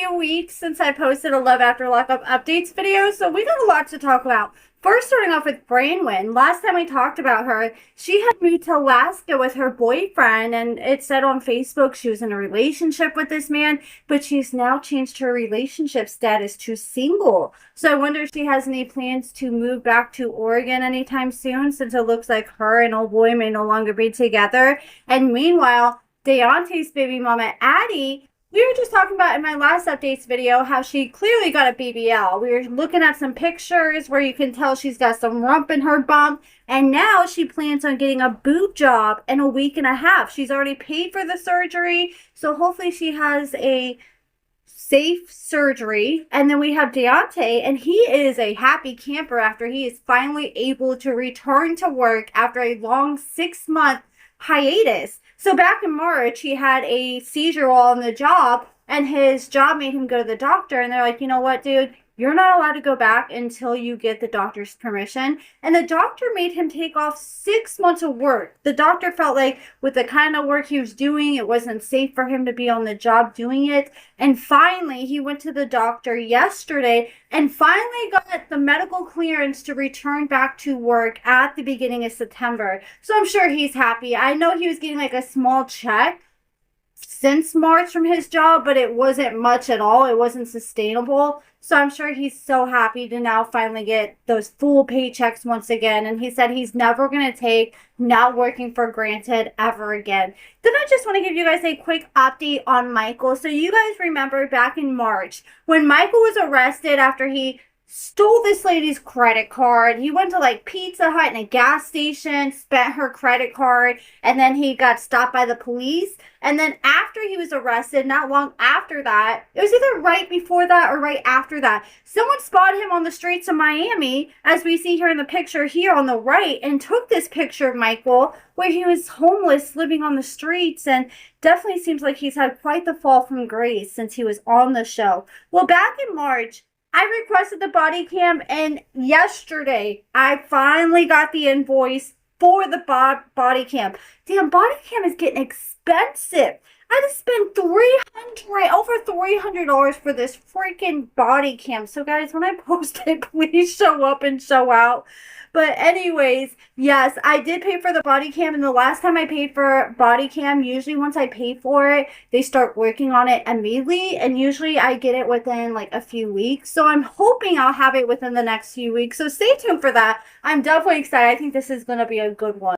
few weeks since I posted a Love After Lockup Updates video, so we got a lot to talk about. First, starting off with Branwen. Last time we talked about her, she had moved to Alaska with her boyfriend, and it said on Facebook she was in a relationship with this man, but she's now changed her relationship status to single. So I wonder if she has any plans to move back to Oregon anytime soon, since it looks like her and old boy may no longer be together. And meanwhile, Daonte's baby mama, Addie, we were just talking about in my last updates video how she clearly got a BBL. We were looking at some pictures where you can tell she's got some rump in her bump. And now she plans on getting a boob job in a week and a half. She's already paid for the surgery. So hopefully she has a safe surgery. And then we have Daonte, and he is a happy camper after he is finally able to return to work after a long 6-month hiatus. So back in March, he had a seizure while on the job, and his job made him go to the doctor, and they're like, you know what, dude? You're not allowed to go back until you get the doctor's permission. And the doctor made him take off 6 months of work. The doctor felt like with the kind of work he was doing, it wasn't safe for him to be on the job doing it. And finally, he went to the doctor yesterday and finally got the medical clearance to return back to work at the beginning of September. So I'm sure he's happy. I know he was getting like a small check since March from his job, but it wasn't much at all. It wasn't sustainable. So I'm sure he's so happy to now finally get those full paychecks once again. And he said he's never going to take not working for granted ever again. Then I just want to give you guys a quick update on Michael. So you guys remember back in March when Michael was arrested after he stole this lady's credit card. He went to like Pizza Hut and a gas station, spent her credit card, and then he got stopped by the police. And then after he was arrested, not long after that, it was either right before that or right after that, someone spotted him on the streets of Miami, as we see here in the picture here on the right, and took this picture of Michael where he was homeless, living on the streets, and definitely seems like he's had quite the fall from grace since he was on the show. Well, back in March, I requested the body cam, and yesterday I finally got the invoice for the body cam. Damn, body cam is getting expensive. I just spent over $300 for this freaking body cam. So guys, when I post it, please show up and show out. But anyways, yes, I did pay for the body cam, and the last time I paid for body cam, usually once I pay for it, they start working on it immediately, and usually I get it within like a few weeks. So I'm hoping I'll have it within the next few weeks. So stay tuned for that. I'm definitely excited. I think this is going to be a good one.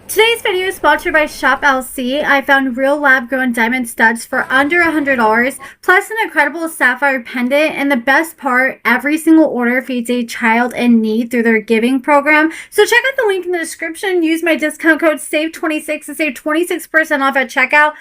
Today's video is sponsored by Shop LC. I found real lab-grown diamond studs for under $100, plus an incredible sapphire pendant, and the best part, every single order feeds a child in need through their giving program. So check out the link in the description. Use my discount code SAVE26 to save 26% off at checkout.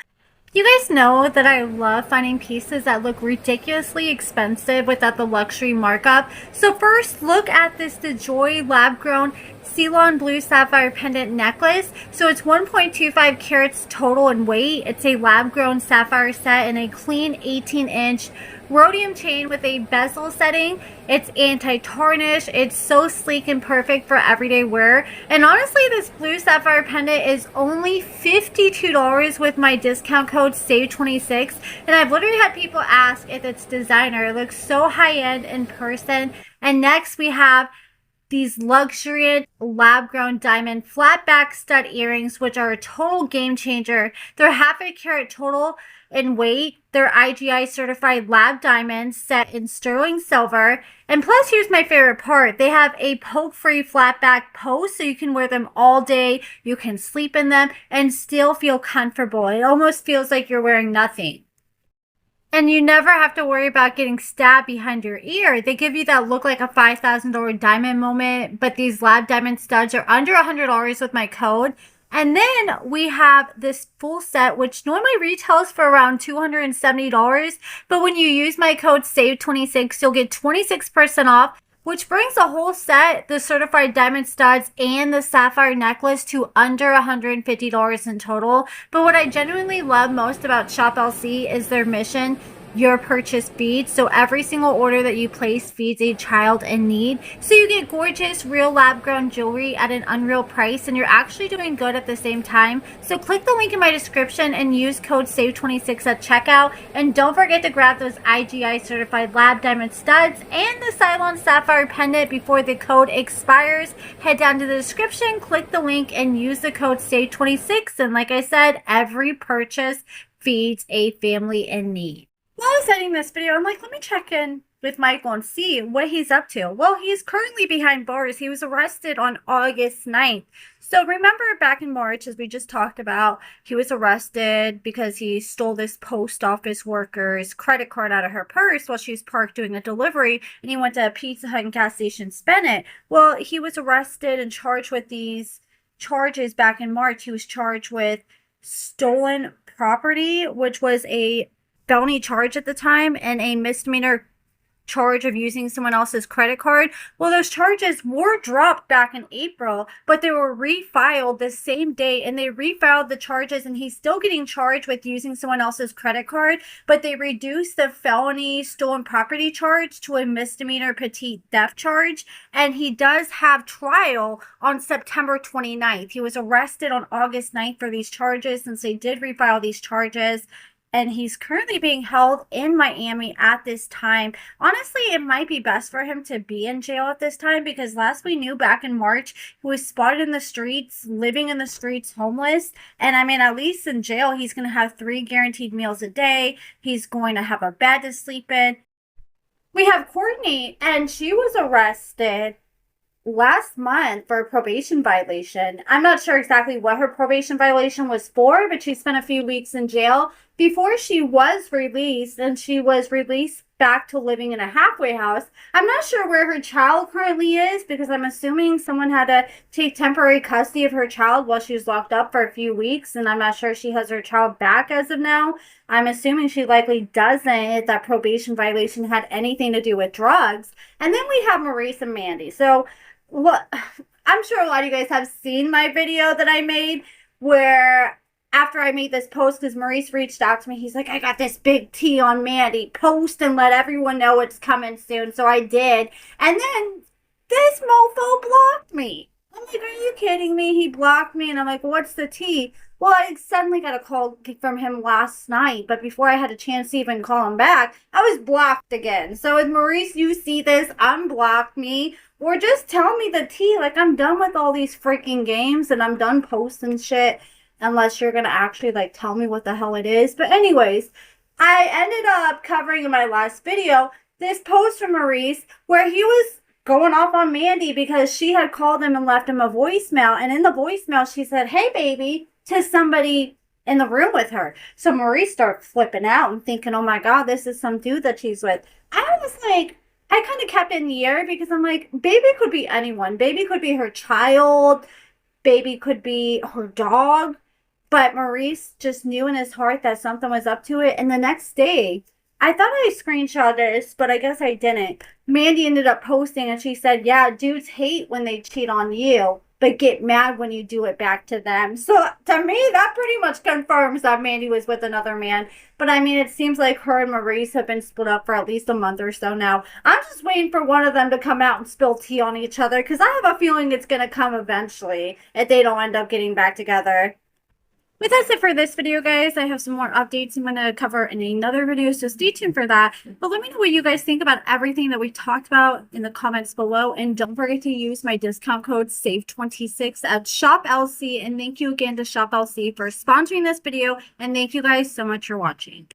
You guys know that I love finding pieces that look ridiculously expensive without the luxury markup. So first, look at this DeJoy lab-grown Ceylon blue sapphire pendant necklace. So it's 1.25 carats total in weight. It's a lab-grown sapphire set in a clean 18-inch rhodium chain with a bezel setting. It's anti-tarnish. It's so sleek and perfect for everyday wear. And honestly, this blue sapphire pendant is only $52 with my discount code SAVE26. And I've literally had people ask if it's designer. It looks so high-end in person. And next we have these luxuriant lab-grown diamond flat back stud earrings, which are a total game changer. They're half a carat total in weight. They're IGI certified lab diamonds set in sterling silver. And plus, here's my favorite part. They have a poke-free flat back post, so you can wear them all day. You can sleep in them and still feel comfortable. It almost feels like you're wearing nothing. And you never have to worry about getting stabbed behind your ear. They give you that look like a $5,000 diamond moment, but these lab diamond studs are under $100 with my code. And then we have this full set, which normally retails for around $270. But when you use my code SAVE26, you'll get 26% off, which brings the whole set, the certified diamond studs and the sapphire necklace, to under $150 in total. But what I genuinely love most about Shop LC is their mission your purchase feeds. So every single order that you place feeds a child in need. So you get gorgeous, real lab-grown jewelry at an unreal price, and you're actually doing good at the same time. So click the link in my description and use code SAVE26 at checkout. And don't forget to grab those IGI certified lab diamond studs and the Cylon sapphire pendant before the code expires. Head down to the description, click the link, and use the code SAVE26. And like I said, every purchase feeds a family in need. While I was editing this video, I'm like, let me check in with Michael and see what he's up to. Well, he's currently behind bars. He was arrested on August 9th. So remember back in March, as we just talked about, he was arrested because he stole this post office worker's credit card out of her purse while she was parked doing a delivery, and he went to a Pizza Hut and gas station, spent it. Well, he was arrested and charged with these charges back in March. He was charged with stolen property, which was a felony charge at the time, and a misdemeanor charge of using someone else's credit card. Well, those charges were dropped back in April, but they were refiled the same day, and they refiled the charges, and he's still getting charged with using someone else's credit card, but they reduced the felony stolen property charge to a misdemeanor petite theft charge, and he does have trial on September 29th. He was arrested on August 9th for these charges, since they did refile these charges. And he's currently being held in Miami at this time. Honestly, it might be best for him to be in jail at this time, because last we knew, back in March, he was spotted in the streets, living in the streets, homeless. And I mean, at least in jail, he's going to have 3 guaranteed meals a day. He's going to have a bed to sleep in. We have Courtnee, and she was arrested last month for a probation violation. I'm not sure exactly what her probation violation was for, but she spent a few weeks in jail before she was released, and she was released back to living in a halfway house. I'm not sure where her child currently is, because I'm assuming someone had to take temporary custody of her child while she was locked up for a few weeks, and I'm not sure she has her child back as of now. I'm assuming she likely doesn't, if that probation violation had anything to do with drugs. And then we have Maurice and Mandy. So what, I'm sure a lot of you guys have seen my video that I made where after I made this post, because Maurice reached out to me, he's like, I got this big tea on Mandy. Post and let everyone know it's coming soon. So I did. And then this mofo blocked me. I'm like, are you kidding me? He blocked me, and I'm like, what's the tea? Well, I suddenly got a call from him last night, but before I had a chance to even call him back, I was blocked again. So if Maurice, you see this, unblock me, or just tell me the tea. Like, I'm done with all these freaking games, and I'm done posting shit, unless you're gonna actually, like, tell me what the hell it is. But anyways, I ended up covering in my last video this post from Maurice where he was going off on Mandy because she had called him and left him a voicemail, and in the voicemail she said, hey baby, to somebody in the room with her. So Maurice started flipping out and thinking, oh my god, this is some dude that she's with. I was like, I kind of kept it in the air, because I'm like, baby could be anyone. Baby could be her child. Baby could be her dog. But Maurice just knew in his heart that something was up to it. And the next day, I thought I screenshot this, but I guess I didn't. Mandy ended up posting, and she said, yeah, dudes hate when they cheat on you, but get mad when you do it back to them. So to me, that pretty much confirms that Mandy was with another man. But I mean, it seems like her and Maurice have been split up for at least a month or so now. I'm just waiting for one of them to come out and spill tea on each other, because I have a feeling it's going to come eventually if they don't end up getting back together. But that's it for this video, guys. I have some more updates I'm going to cover in another video, so stay tuned for that. But let me know what you guys think about everything that we talked about in the comments below. And don't forget to use my discount code SAVE26 at ShopLC. And thank you again to ShopLC for sponsoring this video. And thank you guys so much for watching.